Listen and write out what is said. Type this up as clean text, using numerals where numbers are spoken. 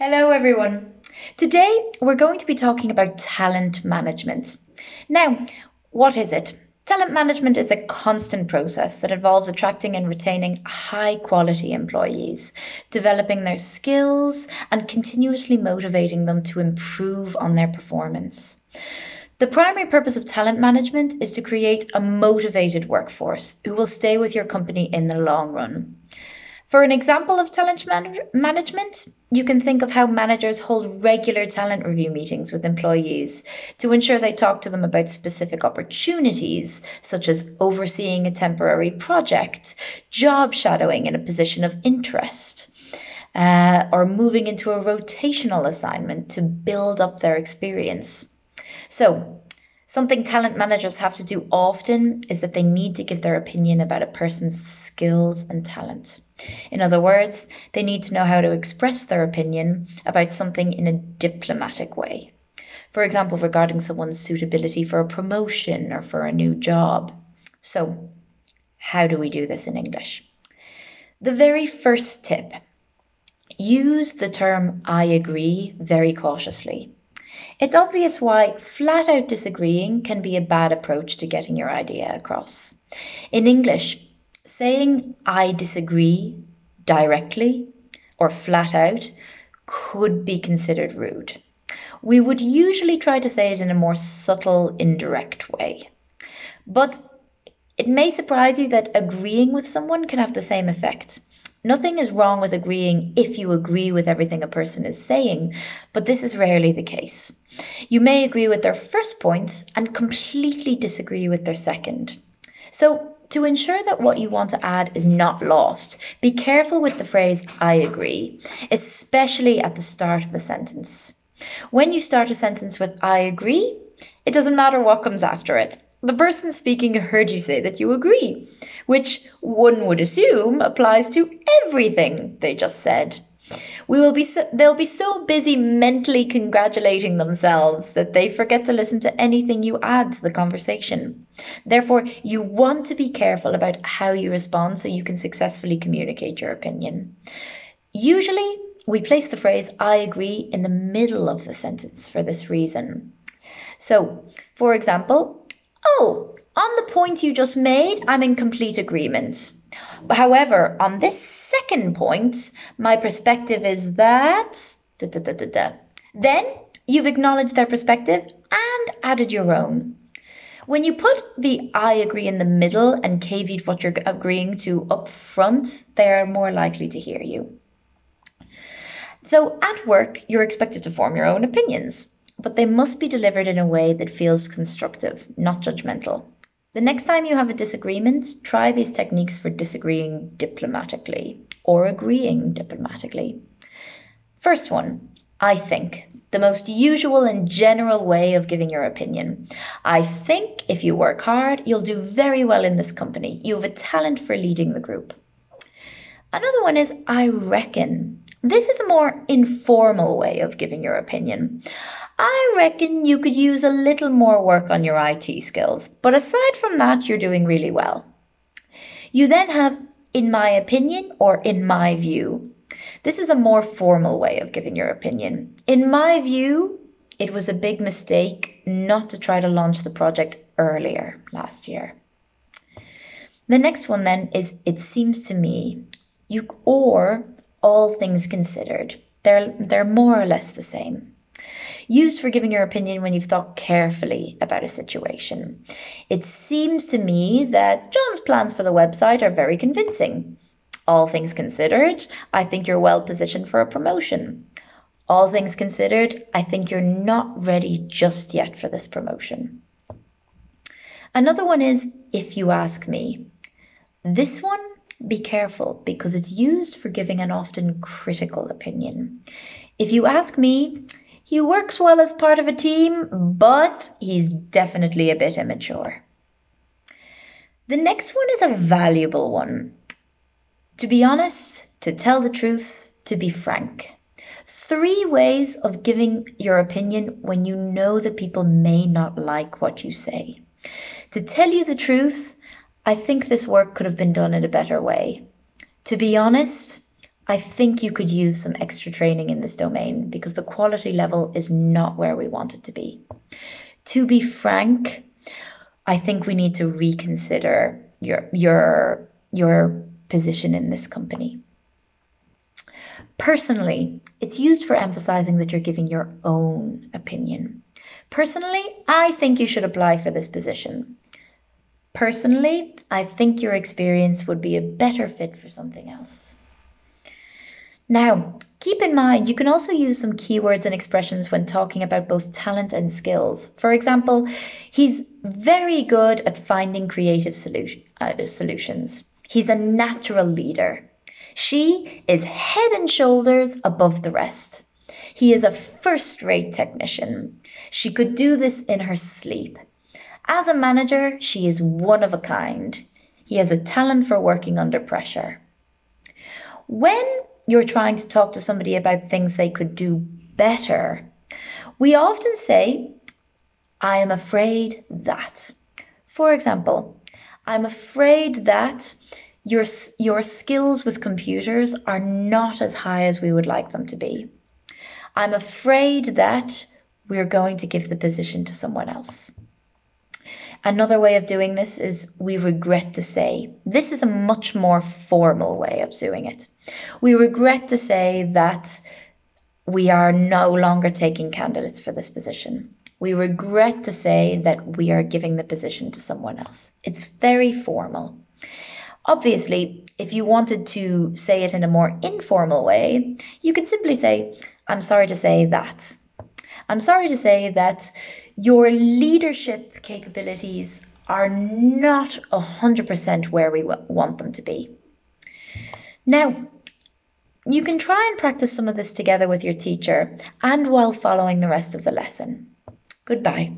Hello everyone. Today we're going to be talking about talent management. Now, what is it? Talent management is a constant process that involves attracting and retaining high quality employees, developing their skills, and continuously motivating them to improve on their performance. The primary purpose of talent management is to create a motivated workforce who will stay with your company in the long run. For an example of management, you can think of how managers hold regular talent review meetings with employees to ensure they talk to them about specific opportunities, such as overseeing a temporary project, job shadowing in a position of interest, or moving into a rotational assignment to build up their experience. So, something talent managers have to do often is that they need to give their opinion about a person's skills and talent. In other words, they need to know how to express their opinion about something in a diplomatic way. For example, regarding someone's suitability for a promotion or for a new job. So, how do we do this in English? The very first tip: use the term I agree very cautiously. It's obvious why flat out disagreeing can be a bad approach to getting your idea across. In English, saying I disagree directly or flat out could be considered rude. We would usually try to say it in a more subtle, indirect way. But it may surprise you that agreeing with someone can have the same effect. Nothing is wrong with agreeing if you agree with everything a person is saying, but this is rarely the case. You may agree with their first point and completely disagree with their second. So, to ensure that what you want to add is not lost, be careful with the phrase I agree, especially at the start of a sentence. When you start a sentence with I agree, it doesn't matter what comes after it. The person speaking heard you say that you agree, which one would assume applies to everything they just said. They'll be so busy mentally congratulating themselves that they forget to listen to anything you add to the conversation. Therefore, you want to be careful about how you respond so you can successfully communicate your opinion. Usually, we place the phrase I agree in the middle of the sentence for this reason. So, for example, oh, on the point you just made, I'm in complete agreement. However, on this second point, my perspective is that... Then you've acknowledged their perspective and added your own. When you put the I agree in the middle and caveat what you're agreeing to up front, they're more likely to hear you. So at work, you're expected to form your own opinions, but they must be delivered in a way that feels constructive, not judgmental. The next time you have a disagreement, try these techniques for disagreeing diplomatically or agreeing diplomatically. First one, I think. The most usual and general way of giving your opinion. I think if you work hard, you'll do very well in this company. You have a talent for leading the group. Another one is I reckon. This is a more informal way of giving your opinion. I reckon you could use a little more work on your IT skills, but aside from that, you're doing really well. You then have in my opinion or in my view. This is a more formal way of giving your opinion. In my view, it was a big mistake not to try to launch the project earlier last year. The next one then is it seems to me, or all things considered. They're more or less the same. Used for giving your opinion when you've thought carefully about a situation. It seems to me that John's plans for the website are very convincing. All things considered, I think you're well positioned for a promotion. All things considered, I think you're not ready just yet for this promotion. Another one is if you ask me. This one, be careful because it's used for giving an often critical opinion. If you ask me, he works well as part of a team, but he's definitely a bit immature. The next one is a valuable one. To be honest, to tell the truth, to be frank. 3 ways of giving your opinion when you know that people may not like what you say. To tell you the truth, I think this work could have been done in a better way. To be honest, I think you could use some extra training in this domain because the quality level is not where we want it to be. To be frank, I think we need to reconsider your position in this company. Personally, it's used for emphasizing that you're giving your own opinion. Personally, I think you should apply for this position. Personally, I think your experience would be a better fit for something else. Now, keep in mind, you can also use some keywords and expressions when talking about both talent and skills. For example, he's very good at finding creative solutions. He's a natural leader. She is head and shoulders above the rest. He is a first-rate technician. She could do this in her sleep. As a manager, she is one of a kind. He has a talent for working under pressure. When you're trying to talk to somebody about things they could do better, we often say, I am afraid that. For example, I'm afraid that your skills with computers are not as high as we would like them to be. I'm afraid that we're going to give the position to someone else. Another way of doing this is we regret to say. This is a much more formal way of doing it. We regret to say that we are no longer taking candidates for this position. We regret to say that we are giving the position to someone else. It's very formal. Obviously, if you wanted to say it in a more informal way, you could simply say, I'm sorry to say that. I'm sorry to say that your leadership capabilities are not 100% where we want them to be. Now, you can try and practice some of this together with your teacher and while following the rest of the lesson. Goodbye.